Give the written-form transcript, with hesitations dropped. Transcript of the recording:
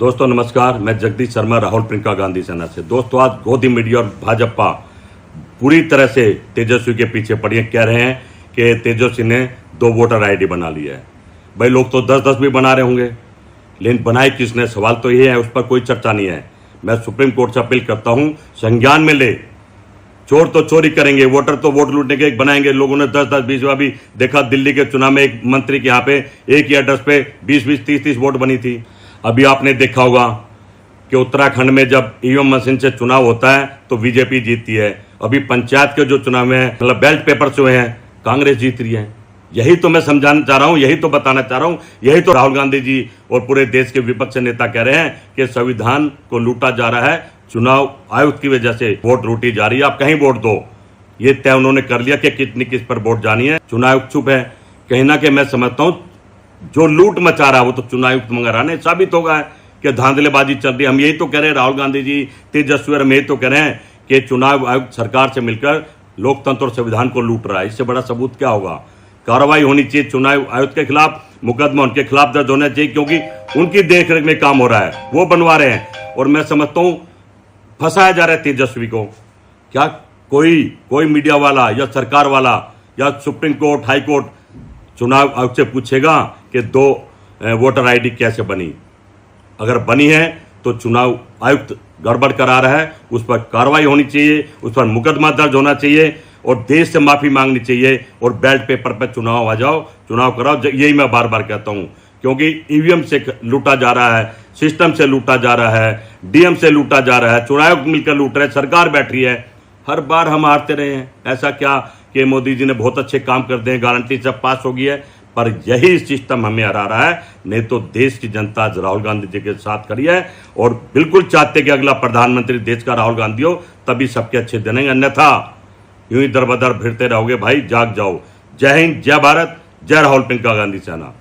दोस्तों नमस्कार, मैं जगदीश शर्मा, राहुल प्रियंका गांधी सेना से। दोस्तों आज गोदी मीडिया और भाजपा पूरी तरह से तेजस्वी के पीछे पड़ी है। कह रहे हैं कि तेजस्वी ने 2 वोटर आईडी बना लिया है। भाई लोग तो 10-10 भी बना रहे होंगे, लेकिन बनाए किसने, सवाल तो ये है, उस पर कोई चर्चा नहीं है। मैं सुप्रीम कोर्ट से अपील करता हूँ, संज्ञान में ले। चोर तो चोरी करेंगे, वोटर तो वोट लूटने के एक बनाएंगे। लोगों ने 10-10, 20 भी देखा। दिल्ली के चुनाव में एक मंत्री के यहाँ पे एक ही एड्रेस पे 20-20, 30-30 वोट बनी थी। अभी आपने देखा होगा कि उत्तराखंड में जब ईवीएम मशीन से चुनाव होता है तो बीजेपी जीतती है। अभी पंचायत के जो चुनाव में मतलब बैलेट पेपर से हुए हैं, कांग्रेस जीत रही है। यही तो मैं समझाना चाह रहा हूं, यही तो बताना चाह रहा हूं, यही तो राहुल गांधी जी और पूरे देश के विपक्ष नेता कह रहे हैं कि संविधान को लूटा जा रहा है, चुनाव आयोग की वजह से वोट लूटी जा रही है। आप कहीं वोट दो, ये तय उन्होंने कर लिया कि कितनी किस पर वोट जानी है। चुनाव आयोग चुप है। कहीं ना कहीं मैं समझता हूं जो लूट मचा रहा है वो तो चुनाव आयुक्त मंगा रहा है। साबित होगा कि धांधलेबाजी चल रही है। हम यही तो कह रहे हैं, राहुल गांधी जी, तेजस्वी, हम यही तो कह रहे हैं कि चुनाव आयुक्त सरकार से मिलकर लोकतंत्र और संविधान को लूट रहा है। इससे बड़ा सबूत क्या होगा? कार्रवाई होनी चाहिए चुनाव आयुक्त के खिलाफ, मुकदमा उनके खिलाफ दर्ज होना चाहिए, क्योंकि उनकी देखरेख में काम हो रहा है, वो बनवा रहे हैं। और मैं समझता हूं फंसाया जा रहा है तेजस्वी को। क्या कोई मीडिया वाला या सरकार वाला या सुप्रीम कोर्ट, हाई कोर्ट चुनाव आयोग से पूछेगा कि 2 वोटर आईडी कैसे बनी? अगर बनी है तो चुनाव आयुक्त गड़बड़ करा रहा है, उस पर कार्रवाई होनी चाहिए, उस पर मुकदमा दर्ज होना चाहिए और देश से माफी मांगनी चाहिए और बैलेट पेपर पर चुनाव आ जाओ, चुनाव कराओ। यही मैं बार बार कहता हूं, क्योंकि ईवीएम से लूटा जा रहा है, सिस्टम से लूटा जा रहा है, डीएम से लूटा जा रहा है, चुनाव आयोग मिलकर लूट रहे हैं, सरकार बैठ रही है। हर बार हम हारते रहे हैं। ऐसा क्या कि मोदी जी ने बहुत अच्छे काम कर दिए, गारंटी सब पास हो गई है, पर यही सिस्टम हमें हरा रहा है। नहीं तो देश की जनता आज राहुल गांधी जी के साथ खड़ी है और बिल्कुल चाहते कि अगला प्रधानमंत्री देश का राहुल गांधी हो, तभी सबके अच्छे बनेंगे। अन्यथा यूं ही दर बदर फिरते रहोगे। भाई जाग जाओ। जय हिंद, जय भारत, जय राहुल प्रियंका गांधी सेना।